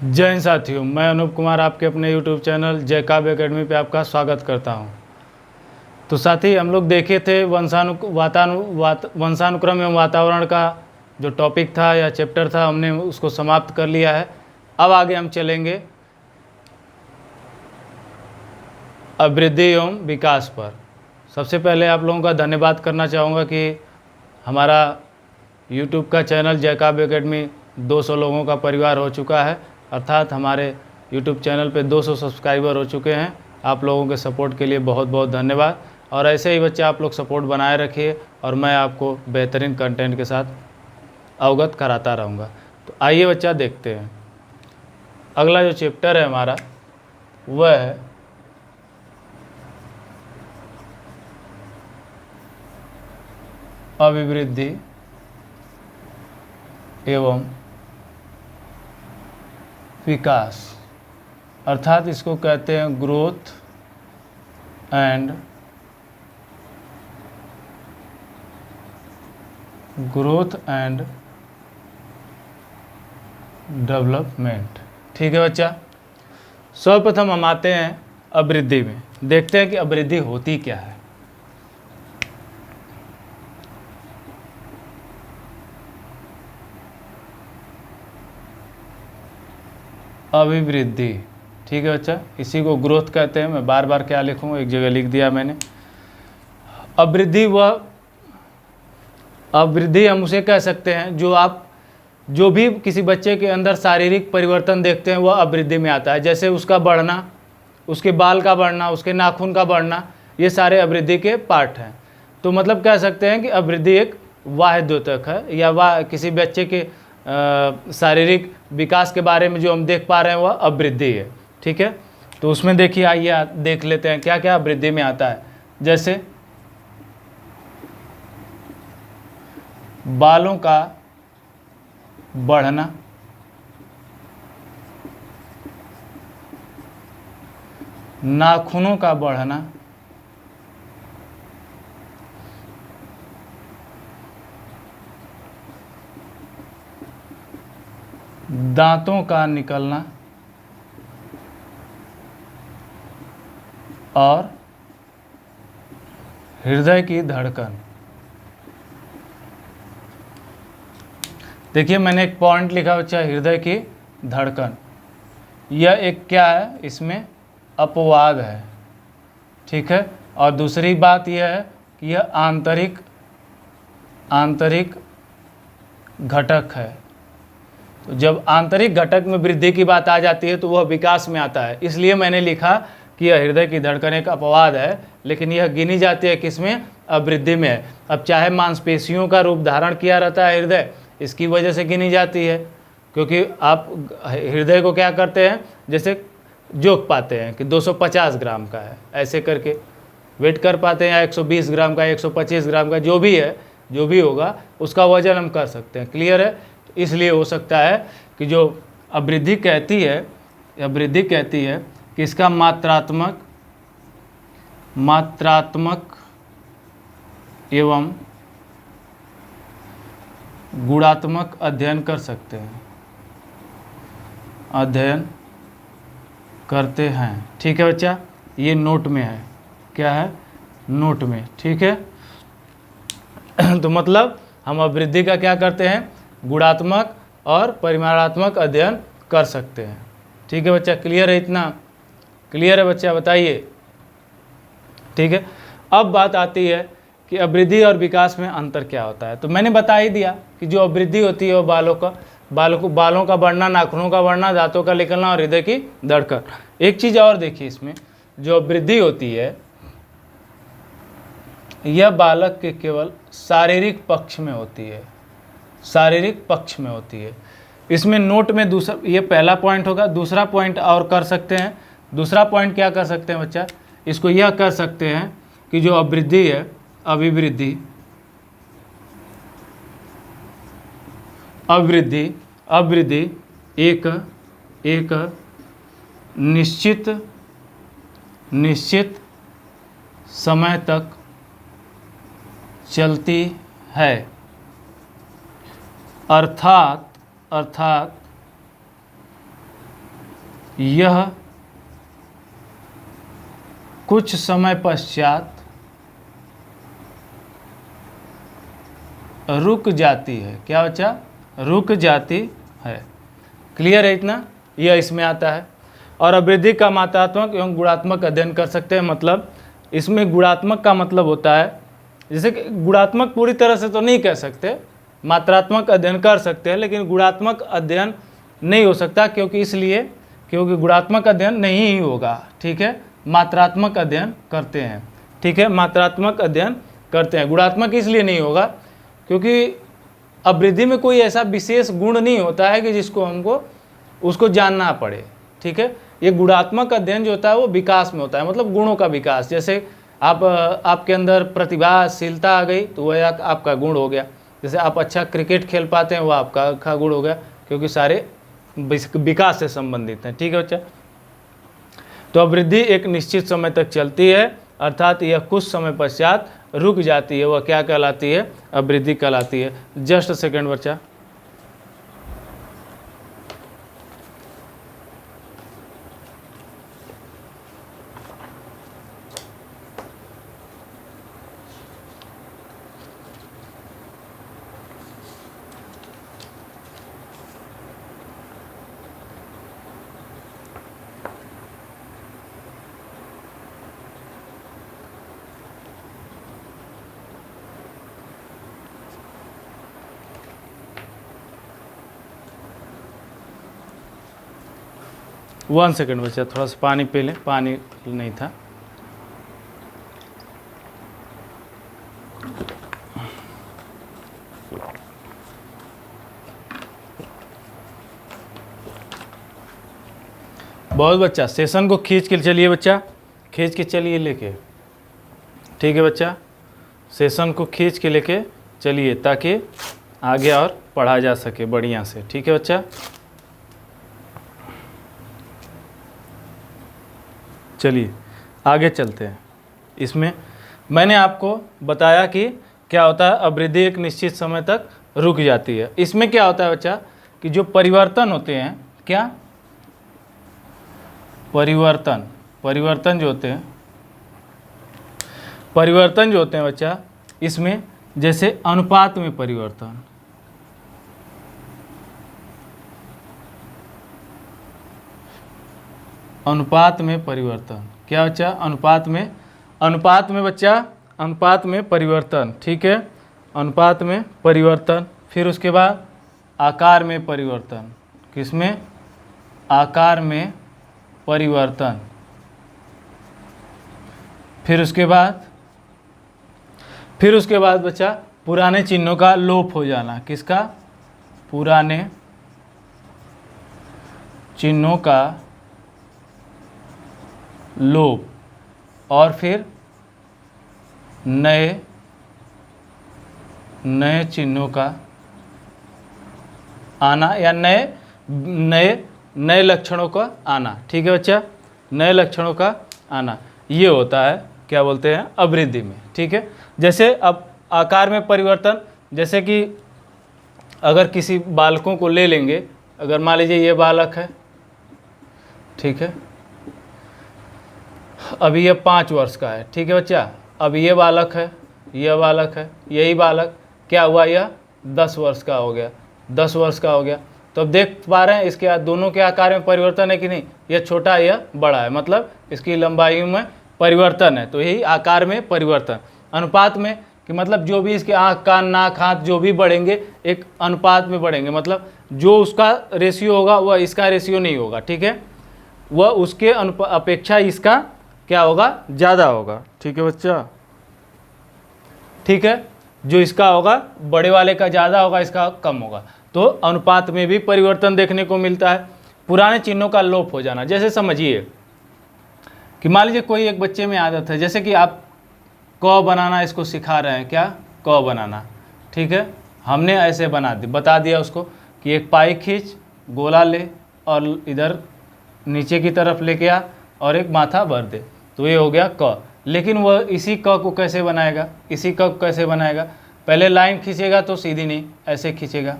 जय हिंद साथियों, मैं अनूप कुमार आपके अपने YouTube चैनल जयकाव्य एकेडमी पे आपका स्वागत करता हूं। तो साथी, हम लोग देखे थे वंशानुक्रम एवं वातावरण का जो टॉपिक था या चैप्टर था, हमने उसको समाप्त कर लिया है। अब आगे हम चलेंगे अभिवृद्धि एवं विकास पर। सबसे पहले आप लोगों का धन्यवाद करना चाहूँगा कि हमारा YouTube का चैनल जयकाव्य एकेडमी 200 लोगों का परिवार हो चुका है, अर्थात हमारे YouTube चैनल पे 200 सब्सक्राइबर हो चुके हैं। आप लोगों के सपोर्ट के लिए बहुत बहुत धन्यवाद, और ऐसे ही बच्चे आप लोग सपोर्ट बनाए रखिए और मैं आपको बेहतरीन कंटेंट के साथ अवगत कराता रहूँगा। तो आइए बच्चा देखते हैं। अगला जो चैप्टर है हमारा वह है अभिवृद्धि एवं विकास, अर्थात इसको कहते हैं ग्रोथ एंड डेवलपमेंट। ठीक है बच्चा, सर्वप्रथम हम आते हैं अभिवृद्धि में, देखते हैं कि अभिवृद्धि होती क्या है। अभिवृद्धि, ठीक है बच्चा, इसी को ग्रोथ कहते हैं। मैं बार बार क्या लिखूँ, एक जगह लिख दिया मैंने। अभिवृद्धि हम उसे कह सकते हैं जो भी किसी बच्चे के अंदर शारीरिक परिवर्तन देखते हैं वह अभिवृद्धि में आता है। जैसे उसका बढ़ना, उसके बाल का बढ़ना, उसके नाखून का बढ़ना, ये सारे अभिवृद्धि के पार्ट हैं। तो मतलब कह सकते हैं कि अभिवृद्धि एक बाह्य द्योतक है, या किसी बच्चे के शारीरिक विकास के बारे में जो हम देख पा रहे हैं वह अभिवृद्धि है। ठीक है, तो उसमें देखिए, आइए देख लेते हैं क्या क्या अभिवृद्धि में आता है। जैसे बालों का बढ़ना, नाखूनों का बढ़ना, दांतों का निकलना और हृदय की धड़कन। देखिए, मैंने एक पॉइंट लिखा बच्चा, हृदय की धड़कन। यह एक क्या है, इसमें अपवाद है। ठीक है, और दूसरी बात यह है कि यह आंतरिक घटक है। तो जब आंतरिक घटक में वृद्धि की बात आ जाती है तो वह विकास में आता है। इसलिए मैंने लिखा कि यह हृदय की धड़कन एक अपवाद है, लेकिन यह गिनी जाती है किसमें, अभिवृद्धि में। अब चाहे मांसपेशियों का रूप धारण किया रहता है हृदय, इसकी वजह से गिनी जाती है, क्योंकि आप हृदय को क्या करते हैं, जैसे जोक पाते हैं कि 250 ग्राम का है, ऐसे करके वेट कर पाते हैं, या 120 ग्राम का, 125 ग्राम का, जो भी है, जो भी होगा उसका वजन हम कर सकते हैं। क्लियर है? इसलिए हो सकता है कि जो अभिवृद्धि कहती है कि इसका मात्रात्मक एवं गुणात्मक अध्ययन कर सकते हैं, अध्ययन करते हैं। ठीक है बच्चा, ये नोट में है, क्या है, नोट में। ठीक है, तो मतलब हम अभिवृद्धि का क्या करते हैं, गुणात्मक और परिमाणात्मक अध्ययन कर सकते हैं। ठीक है बच्चा, क्लियर है? इतना क्लियर है बच्चा, बताइए। ठीक है, अब बात आती है कि अभिवृद्धि और विकास में अंतर क्या होता है। तो मैंने बता ही दिया कि जो अभिवृद्धि होती है वो बालों का बढ़ना, नाखूनों का बढ़ना, दांतों का निकलना और हृदय की धड़कन। एक चीज़ और देखिए, इसमें जो अभिवृद्धि होती है यह बालक के केवल शारीरिक पक्ष में होती है, शारीरिक पक्ष में होती है। इसमें नोट में दूसरा, ये पहला पॉइंट होगा। दूसरा पॉइंट और कर सकते हैं। दूसरा पॉइंट क्या कर सकते हैं बच्चा, इसको यह कर सकते हैं कि जो अभिवृद्धि है, अभिवृद्धि एक निश्चित समय तक चलती है, अर्थात यह कुछ समय पश्चात रुक जाती है। क्या बच्चा? रुक जाती है। क्लियर है इतना? यह इसमें आता है। और अवृद्धि का मात्रात्मक एवं गुणात्मक अध्ययन कर सकते हैं। मतलब इसमें गुणात्मक का मतलब होता है, जैसे कि गुणात्मक पूरी तरह से तो नहीं कह सकते, मात्रात्मक अध्ययन कर सकते हैं, लेकिन गुणात्मक अध्ययन नहीं हो सकता। क्योंकि गुणात्मक अध्ययन नहीं ही होगा। ठीक है, मात्रात्मक अध्ययन करते हैं। ठीक है, मात्रात्मक अध्ययन करते हैं। गुणात्मक इसलिए नहीं होगा क्योंकि अवृद्धि में कोई ऐसा विशेष गुण नहीं होता है कि जिसको हमको उसको जानना पड़े। ठीक है, ये गुणात्मक अध्ययन जो होता है वो विकास में होता है, मतलब गुणों का विकास। जैसे आपके अंदर प्रतिभाशीलता आ गई तो वह आपका गुण हो गया। जैसे आप अच्छा क्रिकेट खेल पाते हैं, वो आपका गुण हो गया, क्योंकि सारे विकास से संबंधित हैं। ठीक है बच्चा? तो अवृद्धि एक निश्चित समय तक चलती है, अर्थात यह कुछ समय पश्चात रुक जाती है। वह क्या कहलाती है? अवृद्धि कहलाती है। जस्ट सेकंड बच्चा। वन सेकंड बच्चा, थोड़ा सा पानी पी लें, पानी नहीं था। बहुत बच्चा, सेशन को खींच के चलिए बच्चा, खींच के चलिए लेके। ठीक है बच्चा, सेशन को खींच के लेके चलिए ताकि आगे और पढ़ा जा सके बढ़िया से। ठीक है बच्चा? चलिए आगे चलते हैं। इसमें मैंने आपको बताया कि क्या होता है, अवृद्धि एक निश्चित समय तक रुक जाती है। इसमें क्या होता है बच्चा कि जो परिवर्तन होते हैं, क्या परिवर्तन जो होते हैं बच्चा, इसमें जैसे अनुपात में परिवर्तन, क्या बच्चा? अनुपात में परिवर्तन। ठीक है, अनुपात में परिवर्तन। फिर उसके बाद आकार में परिवर्तन। किसमें? आकार में परिवर्तन। फिर उसके बाद बच्चा पुराने चिन्हों का लोप हो जाना। किसका? पुराने चिन्हों का लोप। और फिर नए चिन्हों का आना, या नए लक्षणों का आना। ठीक है बच्चा? नए लक्षणों का आना, ये होता है क्या बोलते हैं? अवृद्धि में। ठीक है, जैसे अब आकार में परिवर्तन, जैसे कि अगर किसी बालकों को ले लेंगे, अगर मान लीजिए ये बालक है, ठीक है, अभी ये 5 वर्ष का है। ठीक है बच्चा? अब ये बालक है, यही बालक क्या हुआ, यह 10 वर्ष का हो गया, तो अब देख पा रहे हैं इसके दोनों के आकार में परिवर्तन है कि नहीं? यह छोटा, यह बड़ा है, मतलब इसकी लंबाई में परिवर्तन है। तो यही आकार में परिवर्तन। अनुपात में कि मतलब जो भी इसके आँख, कान, नाक, हाथ जो भी बढ़ेंगे एक अनुपात में बढ़ेंगे, मतलब जो उसका रेशियो होगा वह इसका रेशियो नहीं होगा। ठीक है, वह उसके अपेक्षा इसका क्या होगा? ज़्यादा होगा। ठीक है बच्चा? ठीक है, जो इसका होगा बड़े वाले का ज़्यादा होगा, इसका कम होगा। तो अनुपात में भी परिवर्तन देखने को मिलता है। पुराने चिन्हों का लोप हो जाना, जैसे समझिए कि मान लीजिए कोई एक बच्चे में आदत है, जैसे कि आप क बनाना इसको सिखा रहे हैं, क्या? क बनाना। ठीक है, हमने ऐसे बता दिया उसको कि एक पाई खींच, गोला ले और इधर नीचे की तरफ लेके आ और एक माथा भर दे, तो ये हो गया क। लेकिन वह इसी क को कैसे बनाएगा? पहले लाइन खींचेगा तो सीधी नहीं, ऐसे खींचेगा,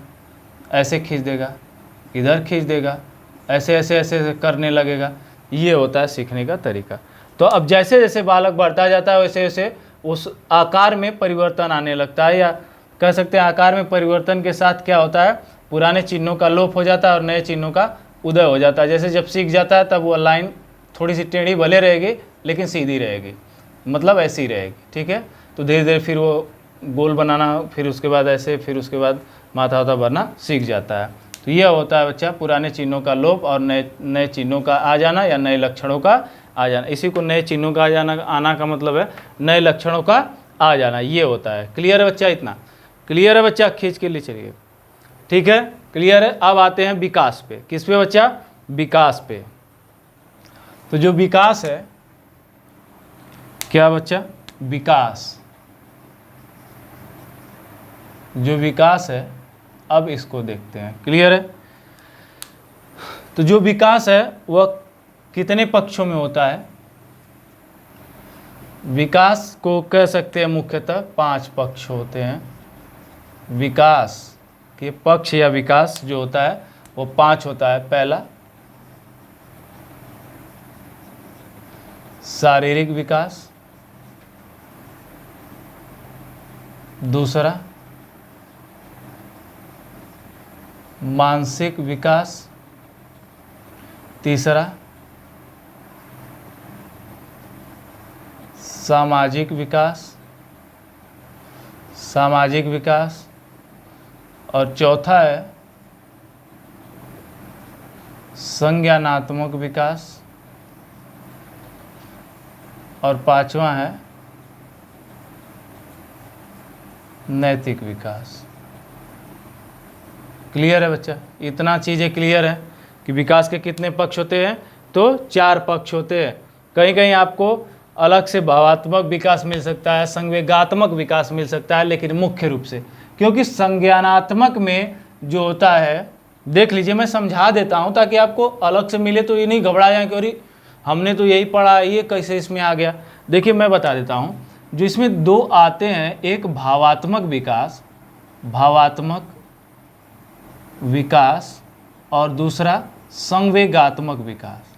ऐसे खींच देगा, इधर खींच देगा, ऐसे ऐसे ऐसे ऐसे करने लगेगा। ये होता है सीखने का तरीका। तो अब जैसे जैसे बालक बढ़ता जाता है वैसे वैसे उस आकार में परिवर्तन आने लगता है, या कह सकते हैं आकार में परिवर्तन के साथ क्या होता है, पुराने चिन्हों का लोप हो जाता है और नए चिन्हों का उदय हो जाता है। जैसे जब सीख जाता है तब वो लाइन थोड़ी सी टेढ़ी भले रहेगी लेकिन सीधी रहेगी, मतलब ऐसी रहेगी, ठीक है। तो धीरे धीरे फिर वो गोल बनाना, फिर उसके बाद ऐसे, फिर उसके बाद माथा वाथा भरना सीख जाता है। तो यह होता है बच्चा पुराने चिन्हों का लोप और नए नए चिन्हों का आ जाना या नए लक्षणों का आ जाना। इसी को नए चिन्हों का आ जाना, आना का मतलब है नए लक्षणों का आ जाना, ये होता है। क्लियर है बच्चा? इतना क्लियर है बच्चा? खींच के लिए चलिए, ठीक है, क्लियर है। अब आते हैं विकास पे। किस पे बच्चा? विकास पे। तो जो विकास है, क्या बच्चा? विकास, जो विकास है, अब इसको देखते हैं। क्लियर है? तो जो विकास है वह कितने पक्षों में होता है? विकास को कह सकते हैं मुख्यतः 5 पक्ष होते हैं। विकास के पक्ष या विकास जो होता है वो 5 होता है। पहला शारीरिक विकास, दूसरा मानसिक विकास, तीसरा सामाजिक विकास, सामाजिक विकास, और चौथा है संज्ञानात्मक विकास, और पांचवा है नैतिक विकास। क्लियर है बच्चा? इतना चीज़ें क्लियर है कि विकास के कितने पक्ष होते हैं? तो 4 पक्ष होते हैं। कहीं कहीं आपको अलग से भावात्मक विकास मिल सकता है, संवेगात्मक विकास मिल सकता है, लेकिन मुख्य रूप से क्योंकि संज्ञानात्मक में जो होता है, देख लीजिए मैं समझा देता हूँ ताकि आपको अलग से मिले तो ये नहीं घबरा जाए कि अरे हमने तो यही पढ़ा, ये कैसे इसमें आ गया। देखिए मैं बता देता हूँ, जो इसमें 2 आते हैं, एक भावात्मक विकास, भावात्मक विकास, और दूसरा संवेगात्मक विकास।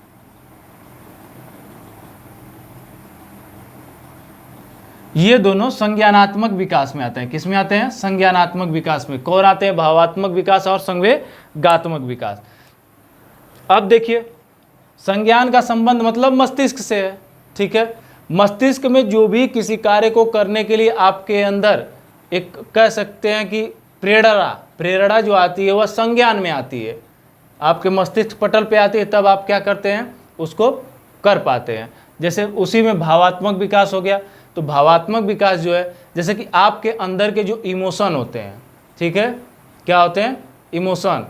ये दोनों संज्ञानात्मक विकास में आते हैं। किस में आते हैं? संज्ञानात्मक विकास में। कौन आते हैं? भावात्मक विकास और संवेगात्मक विकास। अब देखिए संज्ञान का संबंध मतलब मस्तिष्क से है, ठीक है। मस्तिष्क में जो भी किसी कार्य को करने के लिए आपके अंदर एक कह सकते हैं कि प्रेरणा जो आती है वह संज्ञान में आती है, आपके मस्तिष्क पटल पे आती है, तब आप क्या करते हैं? उसको कर पाते हैं। जैसे उसी में भावात्मक विकास हो गया। तो भावात्मक विकास जो है, जैसे कि आपके अंदर के जो इमोशन होते हैं, ठीक है, क्या होते हैं? इमोशन।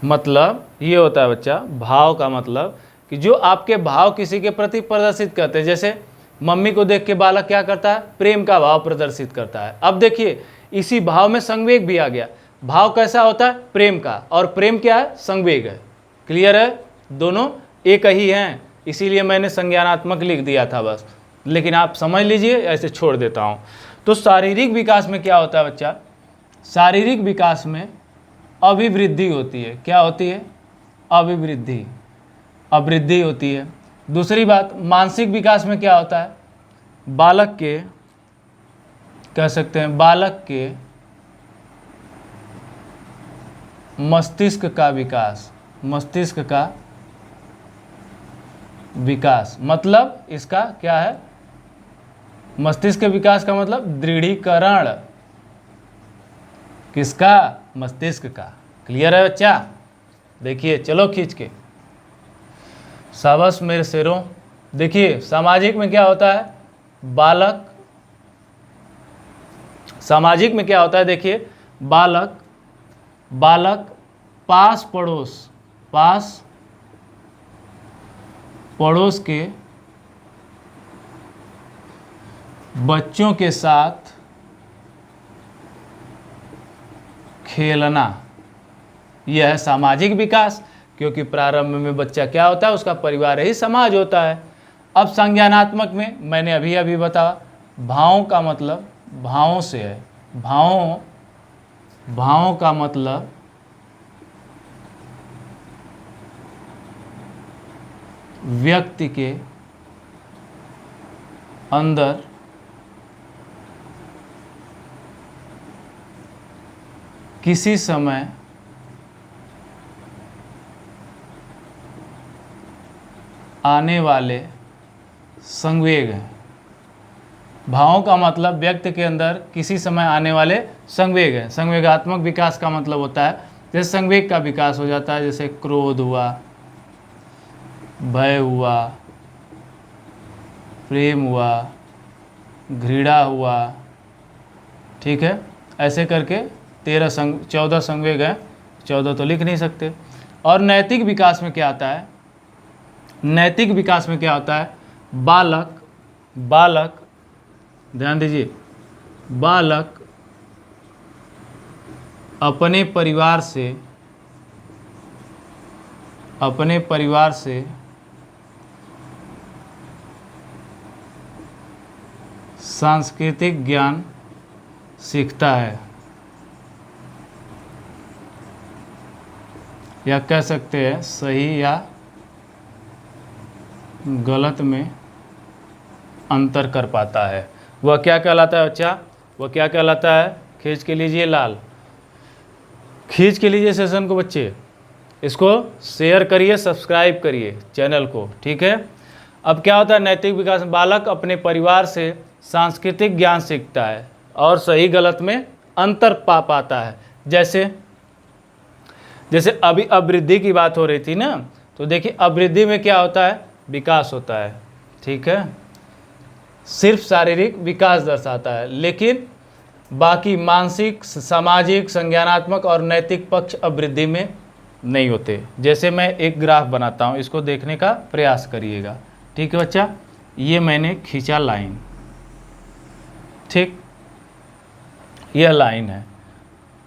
मतलब ये होता है बच्चा, भाव का मतलब कि जो आपके भाव किसी के प्रति प्रदर्शित करते हैं। जैसे मम्मी को देख के बालक क्या करता है? प्रेम का भाव प्रदर्शित करता है। अब देखिए इसी भाव में संवेग भी आ गया। भाव कैसा होता है? प्रेम का, और प्रेम क्या है? संवेग है। क्लियर है? दोनों एक ही हैं, इसीलिए मैंने संज्ञानात्मक लिख दिया था बस, लेकिन आप समझ लीजिए, ऐसे छोड़ देता हूँ। तो शारीरिक विकास में क्या होता है बच्चा? शारीरिक विकास में अभिवृद्धि होती है। क्या होती है? अभिवृद्धि, अवृद्धि होती है। दूसरी बात, मानसिक विकास में क्या होता है? बालक के, कह सकते हैं बालक के मस्तिष्क का विकास, मस्तिष्क का विकास। मतलब इसका क्या है? मस्तिष्क के विकास का मतलब दृढ़ीकरण। किसका? मस्तिष्क का। क्लियर है बच्चा? देखिए चलो खींच के, शाबाश मेरे शेरों। देखिए सामाजिक में क्या होता है? बालक, सामाजिक में क्या होता है? देखिए बालक पास पड़ोस के बच्चों के साथ खेलना, यह है सामाजिक विकास। क्योंकि प्रारंभ में बच्चा क्या होता है? उसका परिवार ही समाज होता है। अब संज्ञानात्मक में मैंने अभी बताया, भावों का मतलब भावों से है। भावों का मतलब व्यक्ति के अंदर किसी समय आने वाले संवेग हैं। भावों का मतलब व्यक्ति के अंदर किसी समय आने वाले संवेग हैं। संवेगात्मक विकास का मतलब होता है जैसे संवेग का विकास हो जाता है, जैसे क्रोध हुआ, भय हुआ, प्रेम हुआ, घृणा हुआ, ठीक है। ऐसे करके 14 संवेग हैं, 14 तो लिख नहीं सकते। और नैतिक विकास में क्या आता है? नैतिक विकास में क्या होता है? बालक ध्यान दीजिए, बालक अपने परिवार से सांस्कृतिक ज्ञान सीखता है, या कह सकते हैं सही या गलत में अंतर कर पाता है। वह क्या कहलाता है बच्चा? वह क्या कहलाता है? खींच के लीजिए लाल, खींच के लीजिए सेशन को बच्चे, इसको शेयर करिए, सब्सक्राइब करिए चैनल को, ठीक है। अब क्या होता है नैतिक विकास में? बालक अपने परिवार से सांस्कृतिक ज्ञान सीखता है और सही गलत में अंतर पा पाता है। जैसे अभी अभिवृद्धि की बात हो रही थी ना, तो देखिए अभिवृद्धि में क्या होता है? विकास होता है, ठीक है। सिर्फ शारीरिक विकास दर्शाता है, लेकिन बाकी मानसिक, सामाजिक, संज्ञानात्मक और नैतिक पक्ष अभिवृद्धि में नहीं होते। जैसे मैं एक ग्राफ बनाता हूँ, इसको देखने का प्रयास करिएगा, ठीक है बच्चा। ये मैंने खींचा लाइन, ठीक, यह लाइन है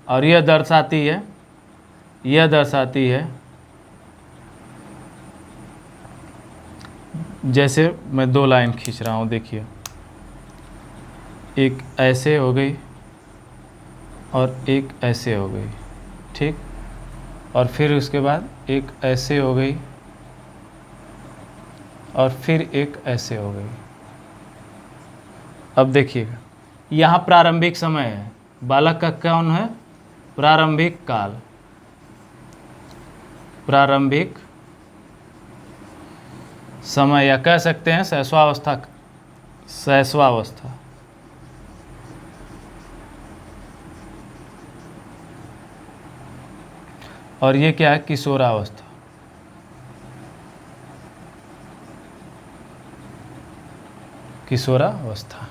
और यह दर्शाती है जैसे मैं 2 लाइन खींच रहा हूँ, देखिए एक ऐसे हो गई और एक ऐसे हो गई, ठीक, और फिर उसके बाद एक ऐसे हो गई और फिर एक ऐसे हो गई। अब देखिएगा यहाँ प्रारंभिक समय है, बालक का कौन है? प्रारंभिक काल, प्रारंभिक समय, या कह सकते हैं शैशवावस्था। और ये क्या है? किशोरावस्था। किशोरावस्था,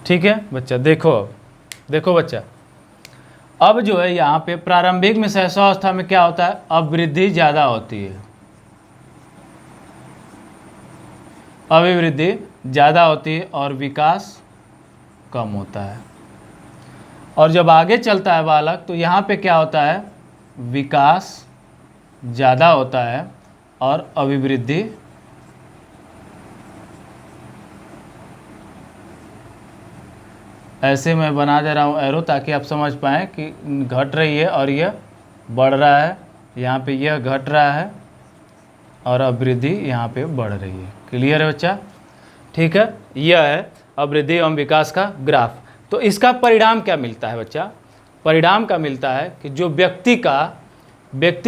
ठीक है बच्चा। देखो बच्चा, अब जो है यहाँ पे प्रारंभिक में शैशवावस्था में क्या होता है? अभिवृद्धि ज़्यादा होती है, अभिवृद्धि ज़्यादा होती है और विकास कम होता है। और जब आगे चलता है बालक, तो यहाँ पे क्या होता है? विकास ज़्यादा होता है और अभिवृद्धि ऐसे मैं बना दे रहा हूँ एरो, ताकि आप समझ पाएँ कि घट रही है और यह बढ़ रहा है। यहाँ पे यह घट रहा है और अभिवृद्धि यहाँ पे बढ़ रही है। क्लियर है बच्चा? ठीक है, यह है अभिवृद्धि एवं विकास का ग्राफ। तो इसका परिणाम क्या मिलता है बच्चा? परिणाम का मिलता है कि जो व्यक्ति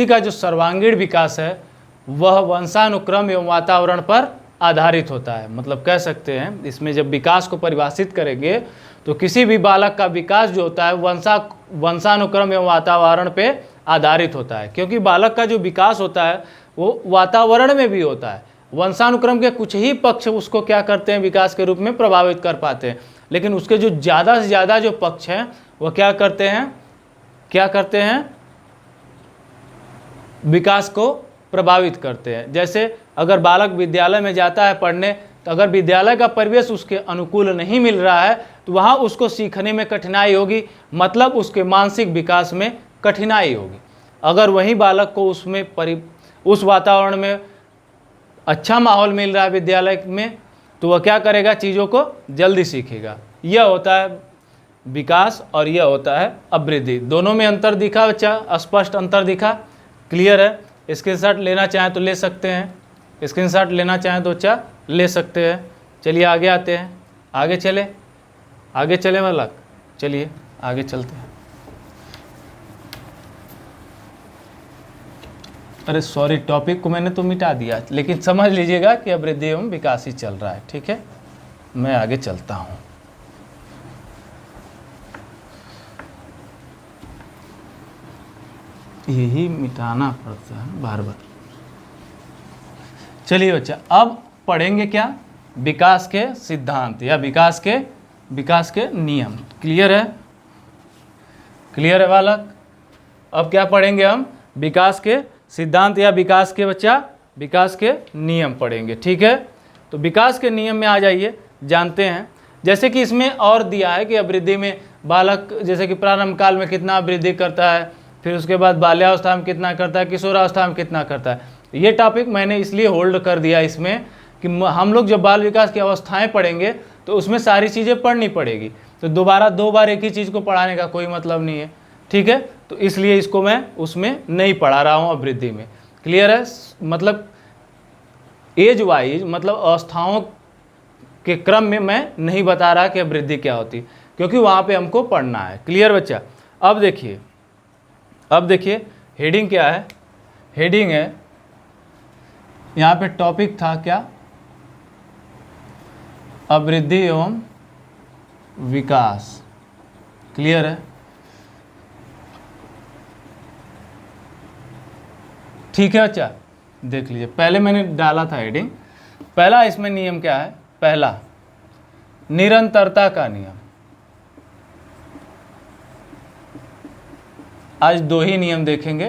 का जो सर्वांगीण विकास है वह वंशानुक्रम एवं वातावरण पर आधारित होता है। मतलब कह सकते हैं इसमें जब विकास को परिभाषित करेंगे तो किसी भी बालक का विकास जो होता है वंशानुक्रम एवं वातावरण पे आधारित होता है, क्योंकि बालक का जो विकास होता है वो वातावरण में भी होता है। वंशानुक्रम के कुछ ही पक्ष उसको क्या करते हैं? विकास के रूप में प्रभावित कर पाते हैं, लेकिन उसके जो ज़्यादा से ज़्यादा जो पक्ष हैं वह क्या करते हैं? विकास को प्रभावित करते हैं। जैसे अगर बालक विद्यालय में जाता है पढ़ने, तो अगर विद्यालय का परिवेश उसके अनुकूल नहीं मिल रहा है तो वहाँ उसको सीखने में कठिनाई होगी, मतलब उसके मानसिक विकास में कठिनाई होगी। अगर वहीं बालक को उस वातावरण में अच्छा माहौल मिल रहा है विद्यालय में, तो वह क्या करेगा? चीज़ों को जल्दी सीखेगा। यह होता है विकास और यह होता है अभिवृद्धि। दोनों में अंतर दिखा बच्चा, स्पष्ट अंतर दिखा, क्लियर है। स्क्रीनशॉट लेना चाहें तो ले सकते हैं, स्क्रीनशॉट लेना चाहें तो बच्चा ले सकते हैं। चलिए आगे आते हैं, आगे चले, आगे चले बालक, चलिए आगे चलते हैं। अरे सॉरी, टॉपिक को मैंने तो मिटा दिया, लेकिन समझ लीजिएगा कि अभिवृद्धि एवं विकास ही चल रहा है, ठीक है। मैं आगे चलता हूँ। यही मिटाना पड़ता है बार बार। चलिए बच्चा, अब पढ़ेंगे क्या, विकास के सिद्धांत या विकास के नियम। क्लियर है, क्लियर है बालक। अब क्या पढ़ेंगे हम, विकास के सिद्धांत या विकास के नियम पढ़ेंगे, ठीक है। तो विकास के नियम में आ जाइए, जानते हैं। जैसे कि इसमें और दिया है कि अभिवृद्धि में बालक जैसे कि प्रारंभ काल में कितना वृद्धि करता है, फिर उसके बाद बाल्यावस्था में कितना करता है, किशोरावस्था में कितना करता है। ये टॉपिक मैंने इसलिए होल्ड कर दिया इसमें कि हम लोग जब बाल विकास की अवस्थाएं पढ़ेंगे तो उसमें सारी चीज़ें पढ़नी पड़ेगी, तो दोबारा 2 बार एक ही चीज़ को पढ़ाने का कोई मतलब नहीं है, ठीक है। तो इसलिए इसको मैं उसमें नहीं पढ़ा रहा हूँ अभिवृद्धि में। क्लियर है, मतलब एज वाइज, मतलब अवस्थाओं के क्रम में मैं नहीं बता रहा कि अभिवृद्धि क्या होती, क्योंकि वहाँ पे हमको पढ़ना है। क्लियर बच्चा। अब देखिए हेडिंग क्या है, हेडिंग है यहाँ पे, टॉपिक था क्या, अभिवृद्धि एवं विकास। क्लियर है, ठीक है बच्चा। देख लीजिए, पहले मैंने डाला था हेडिंग, पहला इसमें नियम क्या है, पहला निरंतरता का नियम। आज 2 ही नियम देखेंगे,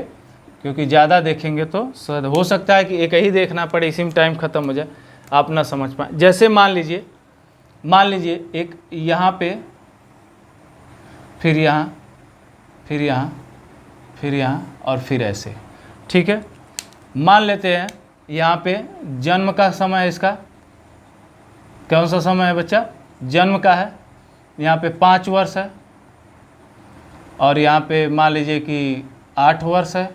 क्योंकि ज़्यादा देखेंगे तो हो सकता है कि एक ही देखना पड़े, इसी में टाइम ख़त्म हो जाए, आप ना समझ पाए। जैसे मान लीजिए एक यहाँ पे, फिर यहाँ, फिर यहाँ, फिर यहाँ और फिर ऐसे, ठीक है। मान लेते हैं यहाँ पे जन्म का समय है, इसका कौन सा समय है बच्चा, जन्म का है, यहाँ पे 5 वर्ष है, और यहाँ पे मान लीजिए कि 8 वर्ष है,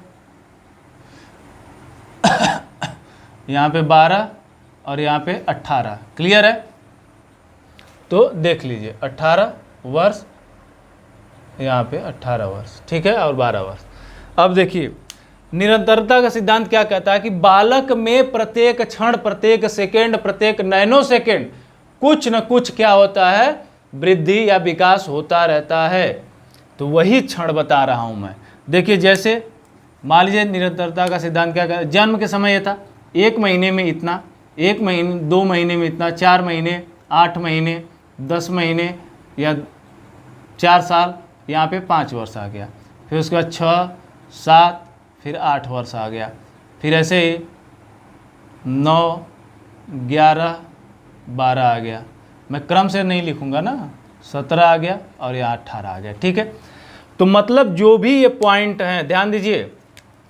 यहाँ पे 12 और यहाँ पे 18। क्लियर है, तो देख लीजिए 18 वर्ष, यहाँ पे 18 वर्ष, ठीक है, और 12 वर्ष। अब देखिए निरंतरता का सिद्धांत क्या कहता है कि बालक में प्रत्येक क्षण, प्रत्येक सेकेंड, प्रत्येक नैनो सेकेंड कुछ न कुछ क्या होता है, वृद्धि या विकास होता रहता है। तो वही क्षण बता रहा हूं मैं। देखिए जैसे मान लीजिए निरंतरता का सिद्धांत क्या कहता है, जन्म के समय ये था 1 महीने में इतना, 1 महीने 2 महीने में इतना, 4 महीने, 8 महीने, 10 महीने या 4 साल, यहाँ पे 5 वर्ष आ गया, फिर उसके बाद 6, 7, फिर 8 वर्ष आ गया, फिर ऐसे ही 9, 11, 12 आ गया। मैं क्रम से नहीं लिखूंगा ना, 17 आ गया और यहाँ 18 आ गया, ठीक है। तो मतलब जो भी ये पॉइंट हैं, ध्यान दीजिए,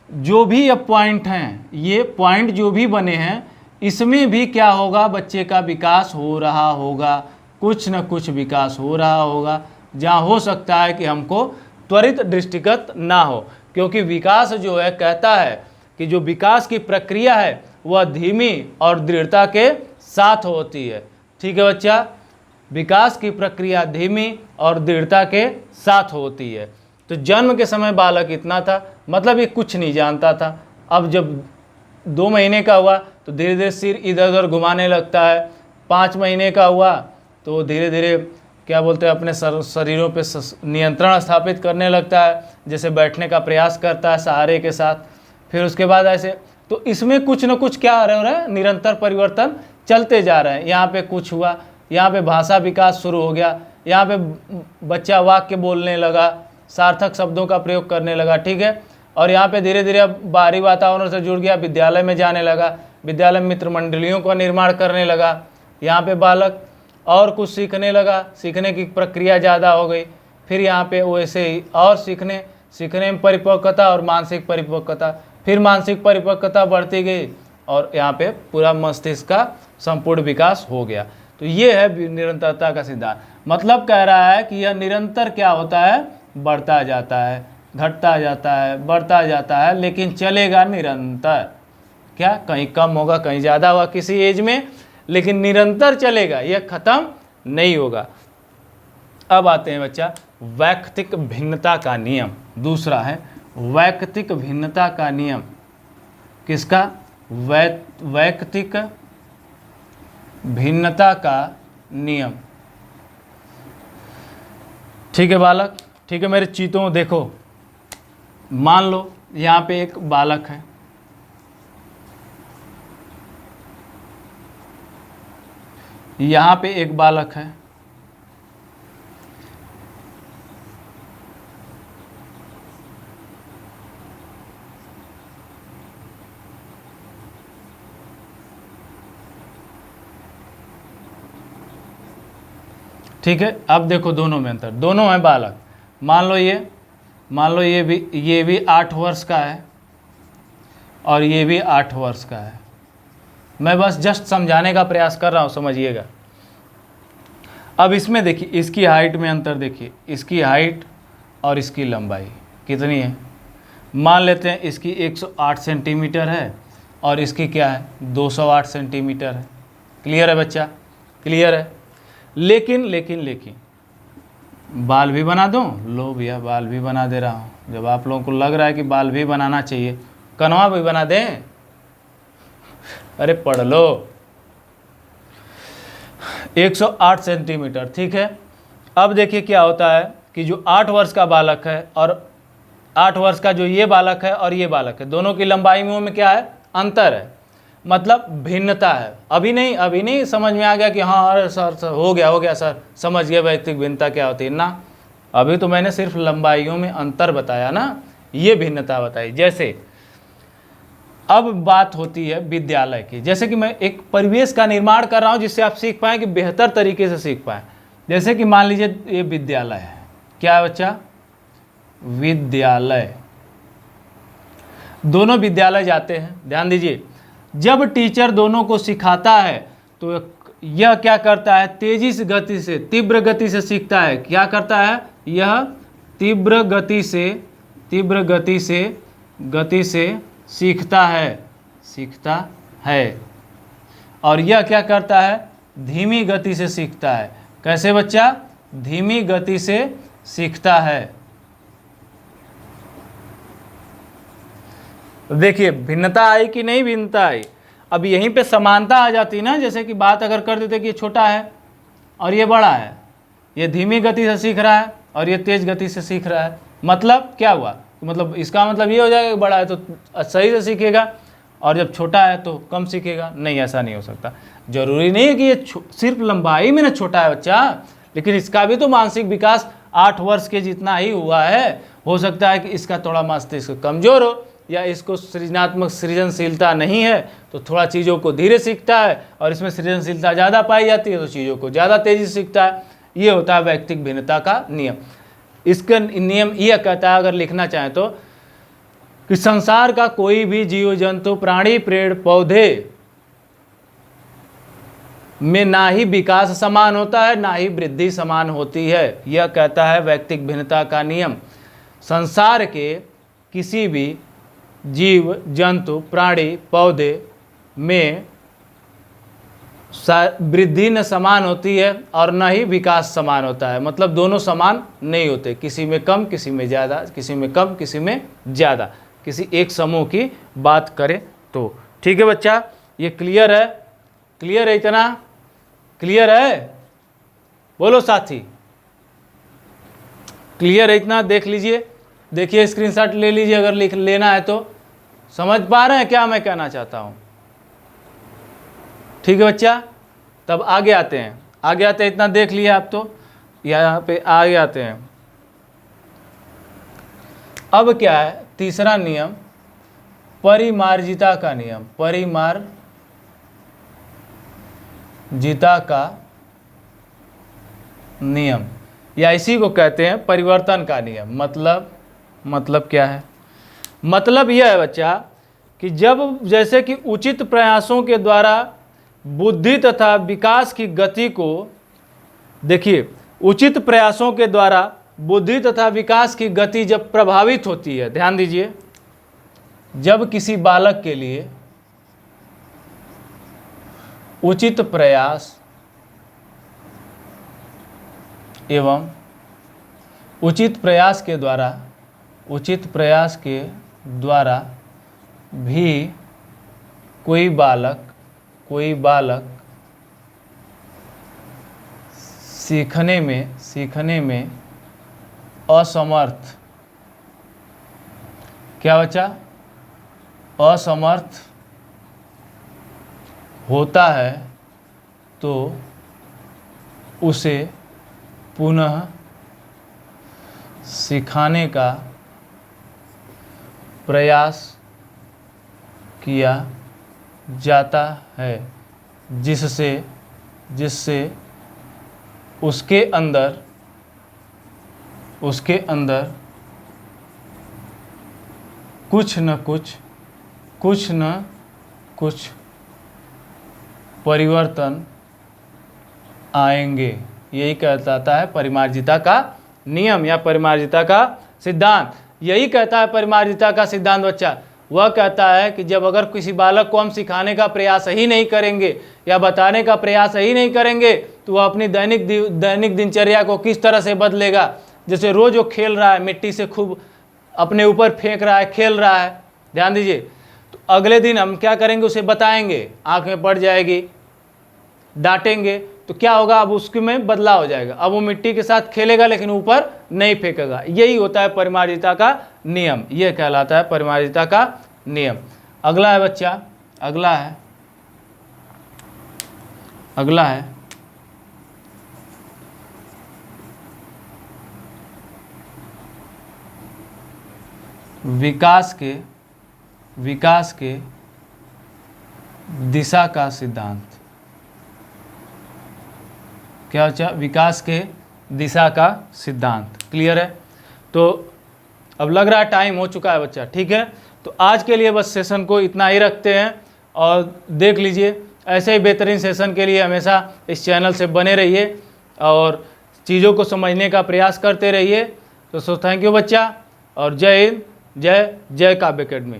जो भी ये पॉइंट हैं, ये पॉइंट जो भी बने हैं, इसमें भी क्या होगा, बच्चे का विकास हो रहा होगा, कुछ न कुछ विकास हो रहा होगा। जहाँ हो सकता है कि हमको त्वरित दृष्टिगत ना हो, क्योंकि विकास जो है कहता है कि जो विकास की प्रक्रिया है वह धीमी और दृढ़ता के साथ होती है, ठीक है बच्चा। विकास की प्रक्रिया धीमी और दृढ़ता के साथ होती है। तो जन्म के समय बालक इतना था, मतलब ये कुछ नहीं जानता था। अब जब 2 महीने का हुआ तो धीरे धीरे सिर इधर उधर घुमाने लगता है, 5 महीने का हुआ तो धीरे धीरे क्या बोलते हैं, अपने शरीरों पे नियंत्रण स्थापित करने लगता है, जैसे बैठने का प्रयास करता है सहारे के साथ। फिर उसके बाद ऐसे, तो इसमें कुछ न कुछ क्या हो रहा है, निरंतर परिवर्तन चलते जा रहे हैं। यहाँ पे कुछ हुआ, यहाँ पे भाषा विकास शुरू हो गया, यहाँ पे बच्चा वाक्य बोलने लगा, सार्थक शब्दों का प्रयोग करने लगा, ठीक है। और यहाँ पे धीरे धीरे अब बाहरी वातावरण से जुड़ गया, विद्यालय में जाने लगा, विद्यालय में मित्र मंडलियों का निर्माण करने लगा। यहाँ पे बालक और कुछ सीखने लगा, सीखने की प्रक्रिया ज़्यादा हो गई। फिर यहाँ पे वैसे ही और सीखने में परिपक्वता और मानसिक परिपक्वता, फिर मानसिक परिपक्वता बढ़ती गई और यहाँ पे पूरा मस्तिष्क का संपूर्ण विकास हो गया। तो ये है निरंतरता का सिद्धांत। मतलब कह रहा है कि यह निरंतर क्या होता है, बढ़ता जाता है, घटता जाता है, बढ़ता जाता है, लेकिन चलेगा निरंतर। क्या, कहीं कम होगा, कहीं ज़्यादा होगा किसी एज में, लेकिन निरंतर चलेगा, यह खत्म नहीं होगा। अब आते हैं बच्चा वैयक्तिक भिन्नता का नियम। दूसरा है वैयक्तिक भिन्नता का नियम। किसका? वैयक्तिक भिन्नता का नियम। ठीक है बालक, ठीक है मेरे चीतों, देखो मान लो यहाँ पे एक बालक है, यहाँ पे एक बालक है, ठीक है। अब देखो दोनों में अंतर, दोनों हैं बालक। मान लो ये भी 8 वर्ष का है और ये भी 8 वर्ष का है। मैं बस जस्ट समझाने का प्रयास कर रहा हूँ, समझिएगा। अब इसमें देखिए, इसकी हाइट में अंतर देखिए, इसकी हाइट और इसकी लंबाई कितनी है। मान लेते हैं इसकी 108 सेंटीमीटर है और इसकी क्या है, 208 सेंटीमीटर है। क्लियर है बच्चा, क्लियर है। लेकिन बाल भी बना दूं? लो भैया, बाल भी बना दे रहा हूँ। जब आप लोगों को लग रहा है कि बाल भी बनाना चाहिए, कनवा भी बना दें? अरे पढ़ लो। 108 सेंटीमीटर, ठीक है। अब देखिए क्या होता है कि जो 8 वर्ष का बालक है और 8 वर्ष का जो ये बालक है और ये बालक है, दोनों की लंबाई में क्या है, अंतर है, मतलब भिन्नता है। अभी नहीं समझ में आ गया कि हाँ अरे सर हो गया सर, समझ गया वैयक्तिक भिन्नता क्या होती है ना। अभी तो मैंने सिर्फ लंबाइयों में अंतर बताया ना, ये भिन्नता बताई। जैसे अब बात होती है विद्यालय की, जैसे कि मैं एक परिवेश का निर्माण कर रहा हूँ जिससे आप सीख पाएँ, कि बेहतर तरीके से सीख पाएँ। जैसे कि मान लीजिए ये विद्यालय है, क्या है बच्चा, विद्यालय। दोनों विद्यालय जाते हैं, ध्यान दीजिए। जब टीचर दोनों को सिखाता है तो यह क्या करता है, तेजी से गति से, तीव्र गति से सीखता है। क्या करता है, यह तीव्र गति से सीखता है। और यह क्या करता है, धीमी गति से सीखता है। कैसे बच्चा, धीमी गति से सीखता है। देखिए भिन्नता आई कि नहीं, भिन्नता आई। अब यहीं पे समानता आ जाती ना, जैसे कि बात अगर कर देते कि ये छोटा है और ये बड़ा है, ये धीमी गति से सीख रहा है और ये तेज गति से सीख रहा है, मतलब क्या हुआ, मतलब इसका मतलब ये हो जाएगा कि बड़ा है तो सही से सीखेगा और जब छोटा है तो कम सीखेगा। नहीं, ऐसा नहीं हो सकता। जरूरी नहीं है कि ये सिर्फ लंबाई में ना छोटा है बच्चा, लेकिन इसका भी तो मानसिक विकास 8 वर्ष के जितना ही हुआ है। हो सकता है कि इसका थोड़ा मस्तिष्क कमजोर हो या इसको सृजनशीलता नहीं है, तो थोड़ा चीज़ों को धीरे सीखता है, और इसमें सृजनशीलता ज़्यादा पाई जाती है तो चीज़ों को ज़्यादा तेज़ी से सीखता है। ये होता है वैयक्तिक भिन्नता का नियम। इसका नियम यह कहता है, अगर लिखना चाहें तो, कि संसार का कोई भी जीव जंतु, प्राणी, पेड़ पौधे में ना ही विकास समान होता है ना ही वृद्धि समान होती है। यह कहता है वैयक्तिक भिन्नता का नियम। संसार के किसी भी जीव जंतु, प्राणी, पौधे में वृद्धि न समान होती है और न ही विकास समान होता है, मतलब दोनों समान नहीं होते, किसी में कम, किसी में ज़्यादा, किसी में कम, किसी में ज़्यादा, किसी एक समूह की बात करें तो। ठीक है बच्चा, ये क्लियर है? क्लियर है? इतना क्लियर है? बोलो साथी, क्लियर है इतना? देख लीजिए, देखिए स्क्रीनशॉट ले लीजिए अगर लिख लेना है तो। समझ पा रहे हैं क्या मैं कहना चाहता हूँ? ठीक है बच्चा, तब आगे आते हैं। इतना देख लिया आप तो, यहाँ पे आगे आते हैं। अब क्या है, तीसरा नियम, परिमार्जिता का नियम। परिमार्जिता का नियम, या इसी को कहते हैं परिवर्तन का नियम। मतलब क्या है? मतलब यह है बच्चा कि जब जैसे कि उचित प्रयासों के द्वारा बुद्धि तथा विकास की गति को, देखिए उचित प्रयासों के द्वारा बुद्धि तथा विकास की गति जब प्रभावित होती है, ध्यान दीजिए, जब किसी बालक के लिए उचित प्रयास एवं उचित प्रयास के द्वारा भी कोई बालक सीखने में असमर्थ, क्या बच्चा, असमर्थ होता है तो उसे पुनः सिखाने का प्रयास किया जाता है, जिससे उसके अंदर कुछ न कुछ परिवर्तन आएंगे। यही कहता है परिमार्जिता का नियम या परिमार्जिता का सिद्धांत। यही कहता है परिमार्जिता का सिद्धांत बच्चा। वह कहता है कि जब अगर किसी बालक को हम सिखाने का प्रयास ही नहीं करेंगे या बताने का प्रयास ही नहीं करेंगे तो वह अपनी दैनिक दिनचर्या को किस तरह से बदलेगा। जैसे रोज वो खेल रहा है, मिट्टी से खूब अपने ऊपर फेंक रहा है, खेल रहा है, ध्यान दीजिए, तो अगले दिन हम क्या करेंगे, उसे बताएंगे, आँख में पड़ जाएगी, डांटेंगे तो क्या होगा, अब उसके में बदलाव हो जाएगा। अब वो मिट्टी के साथ खेलेगा लेकिन ऊपर नहीं फेंकेगा। यही होता है परिमार्जिता का नियम, यह कहलाता है परिमार्जिता का नियम। अगला है बच्चा, अगला है विकास के दिशा का सिद्धांत। क्या बच्चा, विकास के दिशा का सिद्धांत। क्लियर है? तो अब लग रहा है टाइम हो चुका है बच्चा, ठीक है। तो आज के लिए बस सेशन को इतना ही रखते हैं और देख लीजिए, ऐसे ही बेहतरीन सेशन के लिए हमेशा इस चैनल से बने रहिए और चीज़ों को समझने का प्रयास करते रहिए। तो थैंक यू बच्चा, और जय हिंद, जय काव्य अकेडमी।